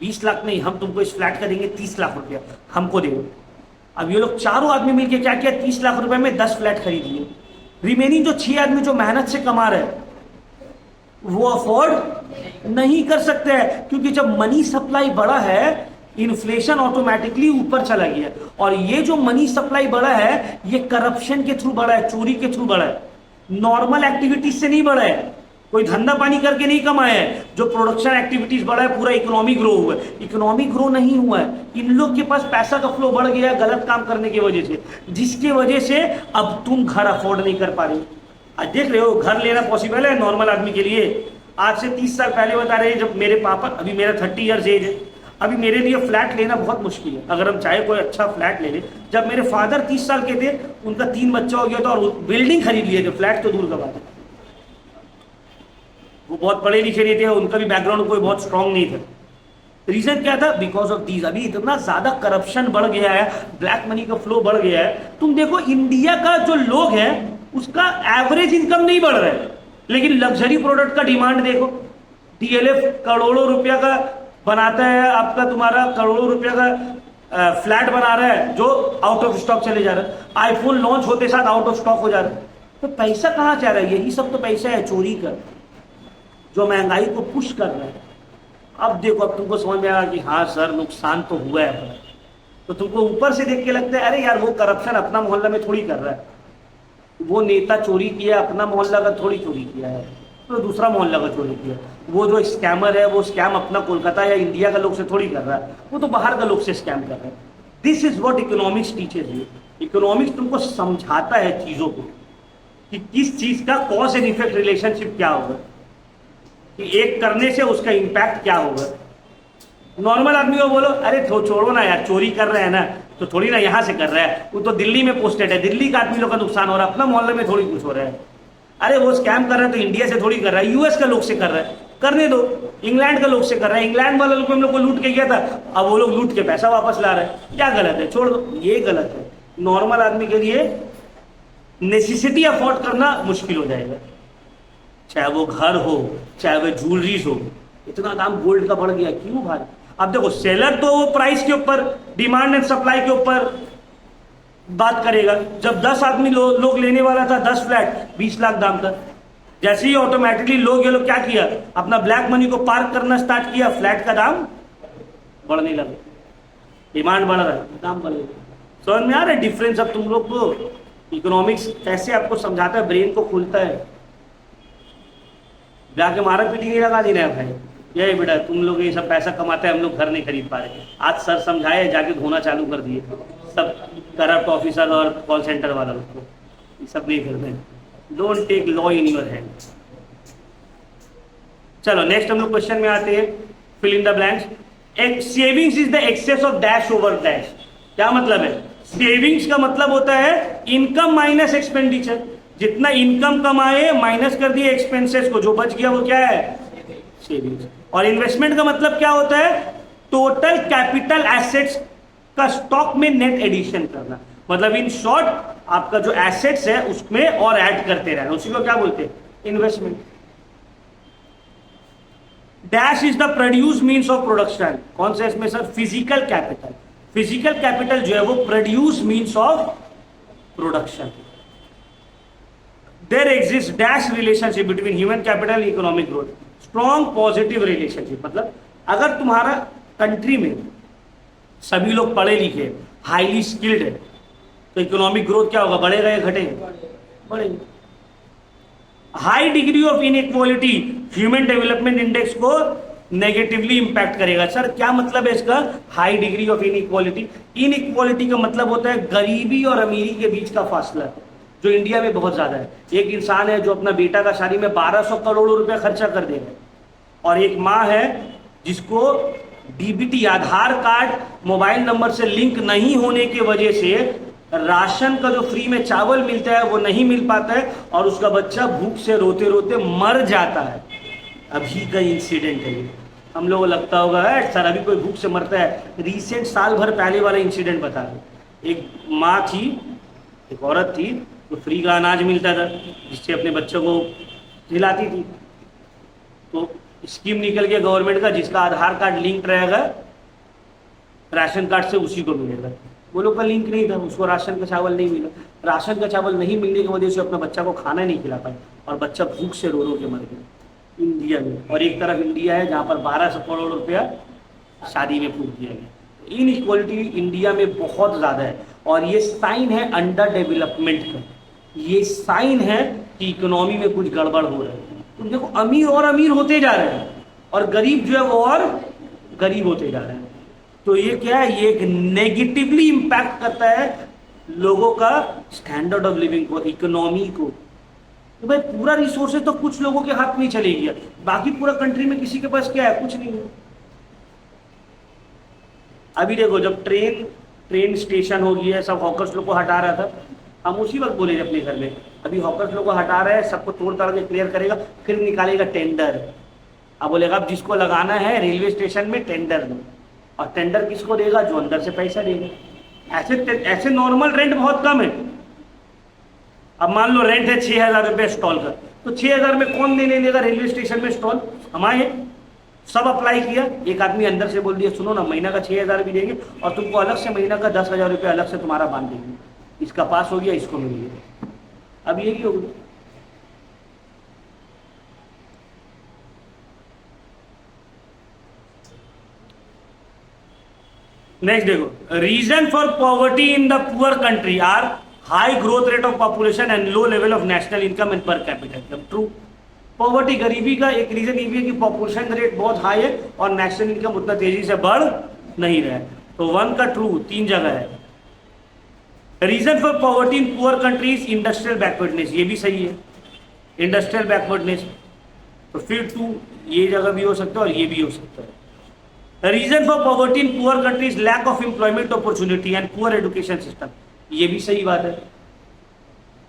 20 लाख नहीं, हम तुमको इस फ्लैट का देंगे 30 लाख रुपया, हमको दे दो। अब ये लोग चारों आदमी मिलके क्या किया, 30 लाख रुपए में 10 फ्लैट खरीद लिए। रिमेनिंग जो 6 आदमी जो मेहनत से कमा रहे हैं वो अफोर्ड नहीं कर सकते हैं, क्योंकि जब मनी सप्लाई बढ़ा है, इन्फ्लेशन ऑटोमेटिकली ऊपर चला गया। और ये जो मनी सप्लाई बढ़ा है, ये करप्शन के थ्रू बढ़ा है, चोरी के थ्रू बढ़ा है, नॉर्मल एक्टिविटीज से नहीं बढ़ा है, कोई धंधा पानी करके नहीं कमाया है। जो प्रोडक्शन एक्टिविटीज बढ़ा है, पूरा इकोनॉमी ग्रो हुआ है, इकोनॉमी ग्रो नहीं हुआ है। इन लोग के पास पैसा का फ्लो बढ़ गया है गलत काम करने की वजह से, जिसके वजह से अब तुम घर अफोर्ड नहीं कर पा रहे। आज देख रहे हो घर लेना पॉसिबल है नॉर्मल आदमी के लिए। आज से 30 साल पहले बता रहे हैं, जब मेरे पापा, अभी मेरा 30 ईयर्स एज है, अभी मेरे लिए फ्लैट लेना बहुत मुश्किल है, अगर हम चाहे कोई अच्छा फ्लैट ले ले। जब मेरे फादर 30 साल के थे, उनका 3 बच्चा हो गया था और बिल्डिंग खरीद लिए थे, फ्लैट तो दूर का बात है। वो बहुत पढ़े लिखे नहीं थे, उनका भी बैकग्राउंड कोई बहुत स्ट्रांग नहीं था। रीजन क्या था, बिकॉज ऑफ दीज। अभी इतना ज्यादा करप्शन बढ़ गया है, ब्लैक मनी का फ्लो बढ़ गया है। तुम देखो इंडिया का जो लोग है उसका एवरेज इनकम नहीं बढ़ रहा है, लेकिन लग्जरी प्रोडक्ट का डिमांड देखो। डीएलएफ करोड़ों रुपया का बनाता है, आपका तुम्हारा करोड़ों रुपया का फ्लैट बना रहा है जो आउट ऑफ स्टॉक चले जा रहा है। आईफोन लॉन्च होते साथ आउट ऑफ स्टॉक हो जा रहा है। तो पैसा कहां जा रहा है? यही सब तो पैसा है चोरी का, जो महंगाई को पुश कर रहा है। अब देखो, अब तुमको समझ में आया कि हाँ सर नुकसान तो हुआ है अपना। तो तुमको ऊपर से देख के लगता है अरे यार वो करप्शन अपना मोहल्ला में थोड़ी कर रहा है, वो नेता चोरी किया अपना मोहल्ला का थोड़ी चोरी किया है, तो दूसरा मोहल्ला का चोरी किया। वो जो स्कैमर है वो स्कैम अपना कोलकाता या इंडिया का लोग से थोड़ी कर रहा है, वो तो बाहर का लोग से स्कैम कर रहा है। This is what economics teachers you. Economics तुमको समझाता है चीजों को कि किस चीज का कॉज एंड इफेक्ट रिलेशनशिप क्या होगा, कि एक करने से उसका इंपैक्ट क्या होगा। नॉर्मल आदमी को बोलो अरे छोड़ो ना यार, चोरी कर रहे हैं ना तो थोड़ी ना यहाँ से कर रहा है, वो तो दिल्ली में पोस्टेड है, दिल्ली का आदमी लोग का नुकसान हो रहा है, अपना मोहल्ले में थोड़ी कुछ हो रहा है। अरे वो स्कैम कर रहा है तो इंडिया से थोड़ी कर रहा है, यूएस का लोग से कर रहा है, करने दो। इंग्लैंड का लोग से कर रहा है, इंग्लैंड वाले लोग हम लोग को लूट के गया था, अब वो लोग लूट के पैसा वापस ला रहे हैं, क्या गलत है? छोड़ दो, ये गलत है। नॉर्मल आदमी के लिए नेसेसिटी अफोर्ड करना मुश्किल हो जाएगा, चाहे वो घर हो चाहे वो ज्वेलरीज हो। इतना दाम गोल्ड का बढ़ गया, क्यों भाई? अब देखो सेलर तो वो प्राइस के ऊपर, डिमांड एंड सप्लाई के ऊपर बात करेगा। जब 10 आदमी लोग लेने वाला था 10 फ्लैट, 20 लाख दाम था, जैसे ही ऑटोमेटिकली ये लोग क्या किया, अपना ब्लैक मनी को पार्क करना स्टार्ट किया, फ्लैट का दाम बढ़ने लगा, डिमांड बढ़ रहा है, दाम बढ़ गया। समझ में आ रहा है डिफरेंस? अब तुम लोग को इकोनॉमिक्स कैसे आपको समझाता है, ब्रेन को खुलता है। जाके मारा पीटी नहीं लगा देना है भाई, ये बेटा तुम लोग ये सब पैसा कमाते हैं, हम लोग घर नहीं खरीद पा रहे। आज सर समझाए, जाके धोना चालू कर दिए सब करप्ट ऑफिसर और कॉल सेंटर वाला लोग को, ये सब नहीं करते हैं। Don't take law in your hand. चलो नेक्स्ट हम लोग क्वेश्चन में आते हैं, fill in the blanks. Savings is the excess of dash over dash. क्या मतलब है? सेविंग्स का मतलब होता है इनकम माइनस एक्सपेंडिचर। जितना इनकम कमाए माइनस कर दिए एक्सपेंसेस को, जो बच गया वो क्या है? सेविंग्स। और इन्वेस्टमेंट का मतलब क्या होता है? टोटल कैपिटल एसेट्स का स्टॉक में नेट एडिशन करना। मतलब इन शॉर्ट आपका जो एसेट्स है उसमें और ऐड करते रहना, उसी को क्या बोलते हैं? Investment. Dash is the produce means of production. कौन सा इसमें sir? Physical capital. Physical capital जो है वो produce means of production. There exist dash relationship between human capital economic growth. Strong positive relationship. मतलब अगर तुम्हारा कंट्री में सभी लोग पढ़े लिखे, हाईली स्किल्ड है, तो इकोनॉमिक ग्रोथ क्या होगा? बढ़ेगा या घटेगा? बढ़ेगा। High degree of inequality human development index को नेगेटिवली इंपैक्ट करेगा। सर क्या मतलब है इसका? High degree of inequality. Inequality का मतलब होता है गरीबी और अमीरी के बीच का फासला, जो इंडिया में बहुत ज्यादा है। एक इंसान है जो अपना बेटा का शादी में 1200 करोड़ रुपया खर्चा कर देगा, और एक माँ है जिसको डीबीटी आधार कार्ड मोबाइल नंबर से लिंक नहीं होने की वजह से राशन का जो फ्री में चावल मिलता है वो नहीं मिल पाता है, और उसका बच्चा भूख से रोते रोते मर जाता है। अभी का इंसिडेंट है ये। हम लोगों को लगता होगा सर अभी कोई भूख से मरता है। रिसेंट साल भर पहले वाला इंसिडेंट बता रहे। एक माँ थी, एक औरत थी, तो फ्री का अनाज मिलता था जिससे अपने बच्चों को खिलाती थी। तो स्कीम निकल गया गवर्नमेंट का, जिसका आधार कार्ड लिंक रहेगा राशन कार्ड से उसी को मिलेगा। वो लोग का लिंक नहीं था, उसको राशन का चावल नहीं मिला। राशन का चावल नहीं मिलने की वजह से अपने बच्चा को खाना नहीं खिला पाए, और बच्चा भूख से रो रो के मर गया इंडिया में। और एक तरफ इंडिया है जहाँ पर 1200 करोड़ रुपया शादी में फूक दिया गया। इनइक्वालिटी इंडिया में बहुत ज़्यादा है, और ये साइन है अंडर डेवलपमेंट का। ये साइन है कि इकोनॉमी में कुछ गड़बड़ हो रहा है। तो देखो अमीर और अमीर होते जा रहे हैं, और गरीब जो है वो और गरीब होते जा रहे हैं। तो ये क्या है? ये एक नेगेटिवली इंपैक्ट करता है लोगों का स्टैंडर्ड ऑफ लिविंग को, इकोनॉमी को। तो भाई पूरा रिसोर्सेज तो कुछ लोगों के हाथ में ही चले गया, बाकी पूरा कंट्री में किसी के पास क्या है? कुछ नहीं है। अभी देखो जब ट्रेन स्टेशन हो गया है, सब हॉकर्स लोग को हटा रहा था, हम उसी वक्त बोले अपने घर में अभी हॉकर्स लोग को हटा रहा है, सबको तोड़ ताड़ के क्लियर करेगा, फिर निकालेगा टेंडर। अब बोलेगा अब जिसको लगाना है रेलवे स्टेशन में टेंडर दो, और टेंडर किसको देगा? जो अंदर से पैसा देगा। ऐसे नॉर्मल रेंट बहुत कम है। अब मान लो रेंट है 6000 रुपये स्टॉल का, तो 6000 में कौन देने देगा रेलवे स्टेशन में स्टॉल? हमारे सब अप्लाई किया। एक आदमी अंदर से बोल दिया सुनो ना, महीना का 6000 भी देंगे और तुमको अलग से महीना का 10,000 रुपये अलग से तुम्हारा बांध देंगे। इसका पास हो गया, इसको मिल गया। अब यही होगा। नेक्स्ट देखो, reason for poverty in the poor country are high growth rate of population and low level of national income and per capita. True. Poverty, गरीबी का एक रीजन ये भी है कि पॉपुलेशन रेट बहुत हाई है और नेशनल इनकम उतना तेजी से बढ़ नहीं रहा है। तो वन का ट्रू 3 जगह है। Reason for poverty in poor countries industrial backwardness, ये भी सही है, इंडस्ट्रियल बैकवर्डनेस। तो फिर 2 ये जगह भी हो सकता है और ये भी हो सकता है। Reason for poverty in poor countries lack of employment opportunity and poor education system, ये भी सही बात है।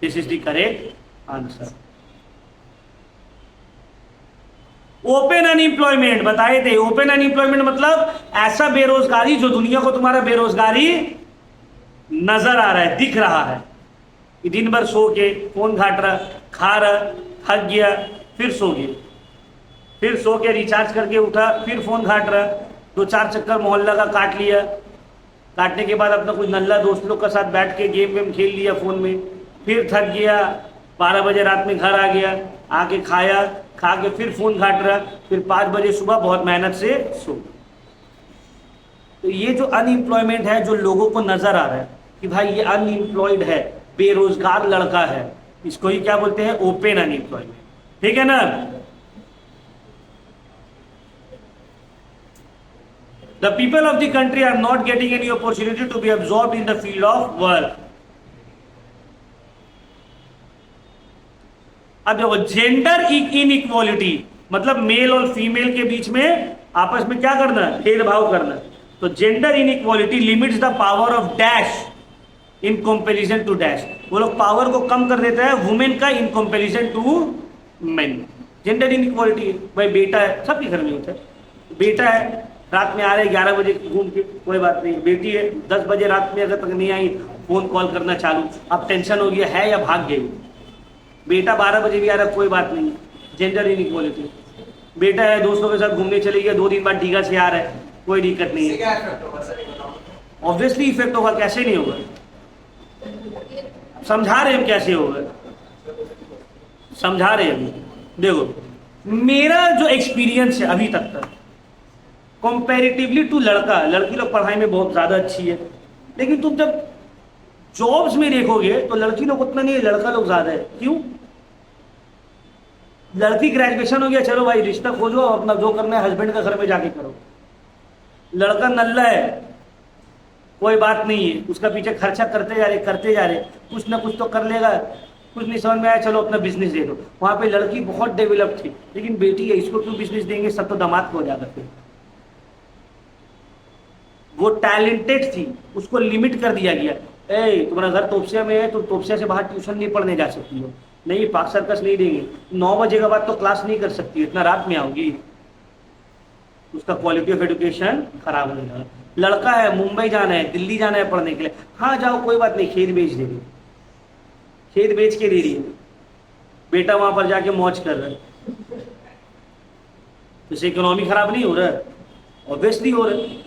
This is the correct answer. Open unemployment बताए थे। ओपन अनएम्प्लॉयमेंट मतलब ऐसा बेरोजगारी जो दुनिया को तुम्हारा बेरोजगारी नजर आ रहा है, दिख रहा है कि दिन भर सो के फोन घाट रहा, खा रहा, थक गया, फिर सो गया, फिर सो के रिचार्ज करके उठा, फिर फोन घाट रहा, 2-4 चक्कर मोहल्ला का काट लिया, काटने के बाद अपना कुछ नल्ला दोस्त लोग के साथ बैठ के गेम वेम खेल लिया फोन में, फिर थक गया, 12 बजे रात में घर आ गया, आके खाया, खा के फिर फोन घाट रहा, फिर 5 बजे सुबह बहुत मेहनत से सो। तो ये जो अनएम्प्लॉयमेंट है जो लोगों को नजर आ रहा है कि भाई ये अनएम्प्लॉयड है, बेरोजगार लड़का है, इसको ही क्या बोलते हैं? Open unemployment. ठीक है ना? The people of the country are not getting any opportunity to be absorb in the field of work. अब देखो, जेंडर इनइक्वालिटी मतलब मेल और फीमेल के बीच में आपस में क्या करना, भेदभाव करना। तो gender inequality limits the power of dash in comparison to dash. वो लोग पावर को कम कर देते हैं वुमेन का in comparison to men. Gender inequality, भाई बेटा है, सबके घर में होता है, बेटा है रात में आ रहे 11 बजे घूम के, कोई बात नहीं। बेटी है 10 बजे रात में अगर तक नहीं आई, फोन कॉल करना चालू, अब टेंशन हो गया है या भाग गई। बेटा 12 बजे भी आ रहा, कोई बात नहीं, जेंडर इनइक्वालिटी। बेटा है दोस्तों के साथ घूमने चले गया, 2 दिन बाद टीका से आ रहा है, कोई दिक्कत नहीं है। ऑब्वियसली इफेक्ट होगा, कैसे नहीं होगा, समझा रहे हम कैसे होगा, समझा रहे हम। देखो मेरा जो एक्सपीरियंस है अभी तक का, कंपैरेटिवली टू लड़का, लड़की लोग पढ़ाई में बहुत ज्यादा अच्छी है, लेकिन तुम जब जॉब्स में देखोगे तो लड़की लोग उतना नहीं है, लड़का लोग ज्यादा है। क्यों? लड़की ग्रेजुएशन हो गया, चलो भाई रिश्ता खोजो, अपना जो करना है हस्बैंड का घर में जाके करो। लड़का नल्ला है, कोई बात नहीं है, उसका पीछे खर्चा करते जा रहे, कुछ ना कुछ तो कर लेगा, कुछ नहीं समझ में आया, चलो अपना बिजनेस दे दो। वहां पे लड़की बहुत डेवलप थी, लेकिन बेटी है, इसको क्यों बिजनेस देंगे, सब तो दामाद को हो जाएगा। फिर वो टैलेंटेड थी, उसको लिमिट कर दिया गया, ए तुम्हारा घर तोपसिया में है, तुम तोपसिया से बाहर ट्यूशन नहीं पढ़ने जा सकती हो, नहीं पाक सर्कस नहीं देंगे, 9 बजे के बाद तो क्लास नहीं कर सकती, इतना रात में आओगी, उसका क्वालिटी ऑफ एजुकेशन खराब हो जाएगा। लड़का है, मुंबई जाना है, दिल्ली जाना है पढ़ने के लिए, हाँ जाओ कोई बात नहीं, खेत बेच देंगे, खेत बेच के दे रही है, बेटा वहां पर जाके मौज कर रहा है। इससे इकोनॉमी खराब नहीं हो रहा है? ऑब्वियसली हो रहा है।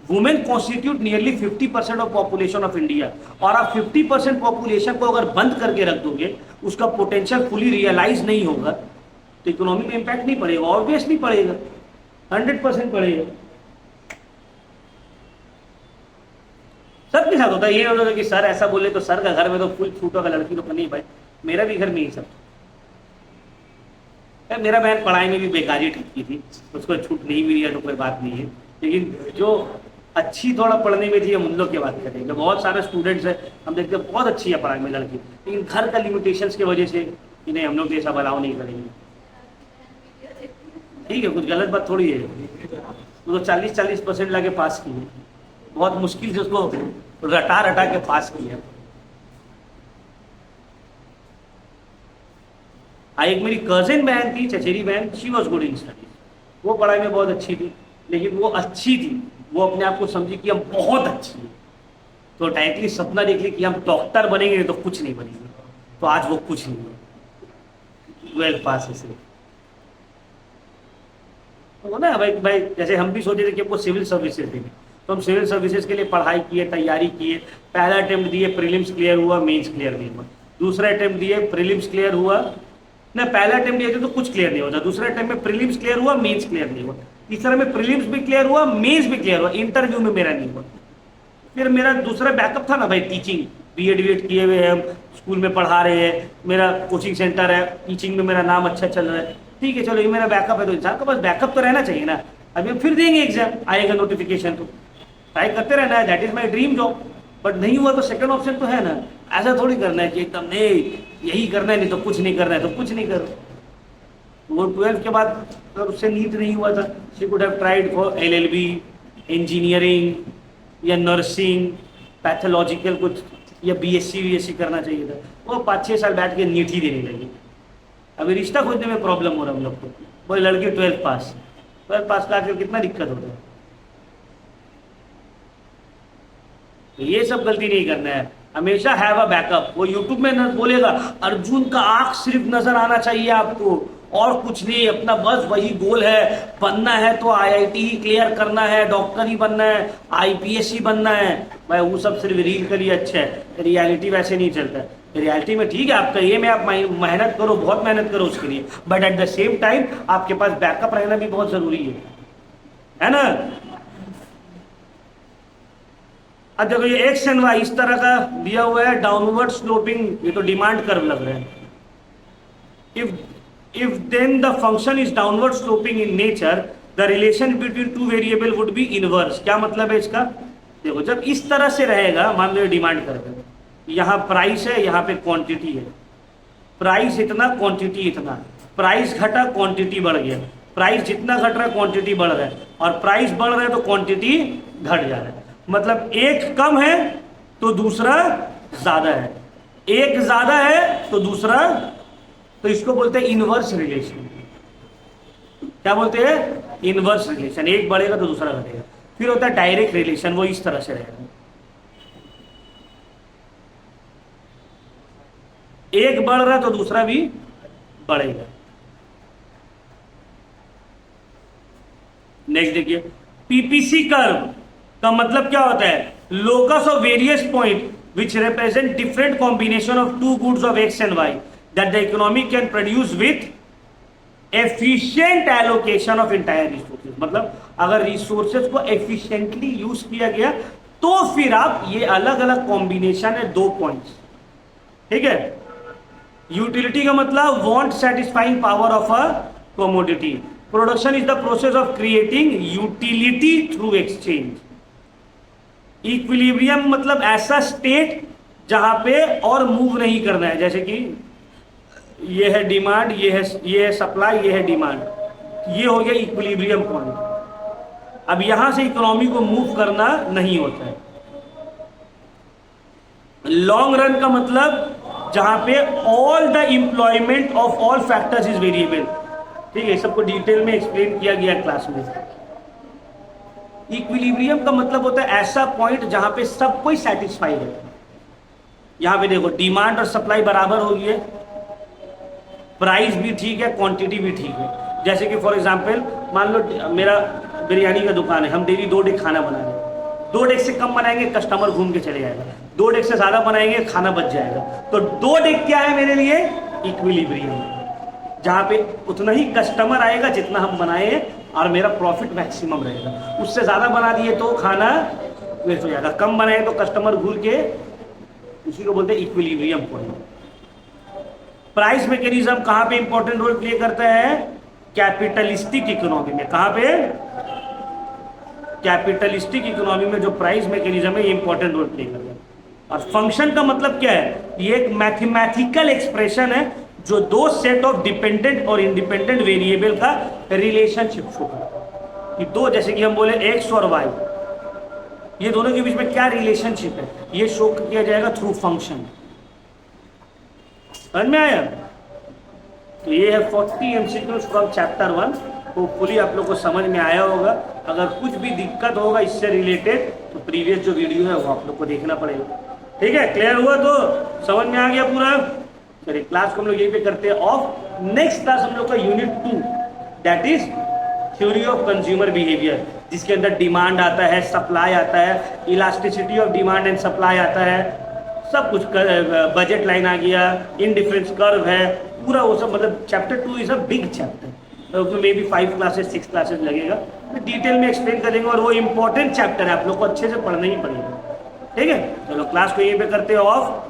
Women constitute nearly 50% of population of India, और आप 50% पॉपुलेशन को अगर बंद करके रख दोगे, उसका पोटेंशियल फुली रियलाइज नहीं होगा, तो इकोनॉमी में इंपैक्ट नहीं पड़ेगा, ऑब्वियसली पड़ेगा, 100% पड़ेगा। सबके साथ होता है। ये होता है कि सर ऐसा बोले तो सर का घर में तो फुल छूट होगा, लड़की लोग नहीं भाई, मेरा भी घर में ही सब। मेरा बहन पढ़ाई में भी बेकारी ठहकी थी, उसको छूट नहीं मिली है तो कोई बात नहीं है, लेकिन जो अच्छी थोड़ा पढ़ने में थी हम उन लोग की बात करेंगे। बहुत सारे स्टूडेंट्स हैं, हम देखते हैं बहुत अच्छी है पढ़ाई में लड़की, लेकिन घर का लिमिटेशंस की वजह से इन्हें हम लोग ऐसा अलाउ नहीं करेंगे। ठीक है, कुछ गलत बात थोड़ी है, वो तो 40% लाके पास की है, बहुत मुश्किल से उसको रटा रटा के पास किया। एक मेरी कजिन बहन थी, चचेरी बहन, she was good in studies, वो पढ़ाई में बहुत अच्छी थी, लेकिन वो अच्छी थी, वो अपने आप को समझी कि हम बहुत अच्छी हैं, तो डायरेक्टली सपना देख ली कि हम डॉक्टर बनेंगे तो कुछ नहीं बनेंगे, तो आज वो कुछ नहीं है, 12 पास है सिर्फ। तो ना भाई जैसे हम भी सोचे थे कि हमको सिविल सर्विसेज देंगे, तो हम सिविल सर्विसेज के लिए पढ़ाई किए, तैयारी किए, पहला अटेम्प्ट दिए, प्रीलिम्स क्लियर हुआ, मेंस क्लियर नहीं हुआ, दूसरा अटेम्प्ट दिए, प्रीलिम्स क्लियर हुआ, ना पहला अटेम्प्ट दिए थे तो कुछ क्लियर नहीं होता, दूसरे अटेम्प्ट में प्रीलिम्स क्लियर हुआ, मेंस क्लियर नहीं हुआ, तीसरा में प्रीलिम्स भी क्लियर हुआ, मेंस भी क्लियर हुआ, इंटरव्यू में मेरा नहीं हुआ। फिर मेरा दूसरा बैकअप था ना भाई, टीचिंग, बीएड किए हुए हैं, हम स्कूल में पढ़ा रहे हैं, मेरा कोचिंग सेंटर है, टीचिंग में मेरा नाम अच्छा चल रहा है, ठीक है चलो ये मेरा बैकअप है, तो इंसान के पास बैकअप तो रहना चाहिए ना। अभी हम फिर देंगे एग्जाम, आएगा नोटिफिकेशन तो ट्राई करते रहना है, that is my dream job, but नहीं हुआ तो सेकंड ऑप्शन तो है ना। ऐसा थोड़ी करना है कि एकदम नहीं यही करना है, नहीं तो कुछ नहीं करना है तो कुछ नहीं करो। वो 12th के बाद अगर उससे नीट नहीं हुआ था, she could have tried for LLB, engineering या नर्सिंग, पैथोलॉजिकल कुछ, या BSc करना चाहिए था। वो 5-6 साल बैठ के नीट ही देने लगी। अभी रिश्ता खोजने में प्रॉब्लम हो रहा है हम लोग को, कोई लड़की 12th पास का आकर कितना दिक्कत होता है। तो ये सब गलती नहीं करना है, हमेशा हैव अ बैकअप। वो यूट्यूब में न बोलेगा अर्जुन का आंख सिर्फ नजर आना चाहिए आपको, और कुछ नहीं, अपना बस वही गोल है, बनना है तो IIT ही क्लियर करना है, डॉक्टर ही बनना है, IPS ही बनना है। भाई वो सब सिर्फ रील के लिए अच्छा है, रियलिटी वैसे नहीं चलता है। रियलिटी में ठीक है आपका ये में आप मेहनत करो, बहुत मेहनत करो उसके लिए, but at the same time आपके पास बैकअप रहना भी बहुत जरूरी है ना। अब देखो ये एक्स एंड वाई इस तरह का दिया हुआ है, डाउनवर्ड स्लोपिंग, ये तो डिमांड कर्व लग रहा है। If then the function is downward sloping in nature, the relation between two variable would be inverse. क्या मतलब है इसका? देखो, जब इस तरह से रहेगा, मान लो डिमांड कर रहे हो, यहाँ प्राइस है, यहाँ पे क्वांटिटी है, प्राइस इतना क्वांटिटी इतना, प्राइस घटा क्वांटिटी बढ़ गया, प्राइस जितना घट रहा है क्वांटिटी बढ़ रहा है, और प्राइस बढ़ रहा है तो क्वांटिटी घट जा रहा है। मतलब एक कम है तो दूसरा ज्यादा है, एक ज्यादा है तो दूसरा, तो इसको बोलते हैं इनवर्स रिलेशन। क्या बोलते हैं? Inverse relation. एक बढ़ेगा तो दूसरा घटेगा। फिर होता है डायरेक्ट रिलेशन, वो इस तरह से रहेगा, एक बढ़ रहा है तो दूसरा भी बढ़ेगा। नेक्स्ट देखिए, पीपीसी कर्व का मतलब क्या होता है? Locus of various point which represent different combination of two goods of x and y that the economy can produce with efficient allocation of entire resources। मतलब अगर रिसोर्सेज को एफिशिएंटली यूज किया गया तो फिर आप, ये अलग अलग कॉम्बिनेशन है दो पॉइंट्स, ठीक है। यूटिलिटी का मतलब want satisfying power of a commodity. Production is the process of creating utility through exchange. Equilibrium मतलब ऐसा स्टेट जहां पे और मूव नहीं करना है, जैसे कि ये है डिमांड, ये है सप्लाई, ये है डिमांड, ये हो गया इक्विलिब्रियम पॉइंट। अब यहां से इकोनॉमी को मूव करना नहीं होता है। लॉन्ग रन का मतलब जहां पे all the employment of all factors is variable, ठीक है, सबको डिटेल में एक्सप्लेन किया गया क्लास में। इक्विलिब्रियम का मतलब होता है ऐसा पॉइंट जहां पे सब कोई सेटिस्फाइड है। यहां पे देखो, डिमांड और सप्लाई बराबर हो गई है, प्राइस भी ठीक है, क्वांटिटी भी ठीक है। जैसे कि फॉर एग्जांपल मान लो मेरा बिरयानी का दुकान है, हम डेली 2 डेग खाना बना रहे हैं, 2 डेग से कम बनाएंगे कस्टमर घूम के चले जाएगा, 2 डेग से ज्यादा बनाएंगे खाना बच जाएगा। तो 2 डेग क्या है मेरे लिए? इक्विलिब्रियम, जहां पे उतना ही कस्टमर आएगा जितना हम बनाए और मेरा प्रॉफिट मैक्सिमम रहेगा। उससे ज्यादा बना दिए तो खाना वेस्ट हो जाएगा, कम बनाए तो कस्टमर घूर के, उसी को बोलते हैं इक्विलिब्रियम पॉइंट। प्राइस मैकेनिज्म कहां पे इंपॉर्टेंट रोल प्ले करता है? कैपिटलिस्टिक इकोनॉमी में। कहां पे? कैपिटलिस्टिक इकोनॉमी में जो प्राइस मैकेनिज्म है ये इंपॉर्टेंट रोल प्ले करता है। और फंक्शन का मतलब क्या है? ये एक मैथमेटिकल एक्सप्रेशन है जो दो सेट ऑफ डिपेंडेंट और इंडिपेंडेंट वेरिएबल का रिलेशनशिप शो करता है। दो, जैसे कि हम बोले एक्स और वाई, ये दोनों के बीच में क्या रिलेशनशिप है ये शो किया जाएगा थ्रू फंक्शन। समझ में आया? तो ये है 40 MCQs फ्रॉम चैप्टर 1। होपफुली आप लोग को समझ में आया होगा। अगर कुछ भी दिक्कत होगा इससे रिलेटेड तो प्रीवियस जो वीडियो है वो आप लोग को देखना पड़ेगा। ठीक है, क्लियर हुआ? तो समझ में आ गया पूरा? चलिए, क्लास को हम लोग यहीं पे करते हैं ऑफ। नेक्स्ट क्लास हम लोग का unit 2 that is theory of consumer behaviour, जिसके अंदर डिमांड आता है, सप्लाई आता है, elasticity of demand and supply आता है, सब कुछ, बजट लाइन आ गया, इनडिफरेंस कर्व है, पूरा वो सब। मतलब chapter 2 is a big chapter, तो उसमें मे बी 5 क्लासेस 6 क्लासेस लगेगा, तो डिटेल में एक्सप्लेन करेंगे। और वो इंपॉर्टेंट चैप्टर है, आप लोग को अच्छे से पढ़ना ही पड़ेगा। ठीक है, चलो क्लास को यहीं पे करते हैं ऑफ।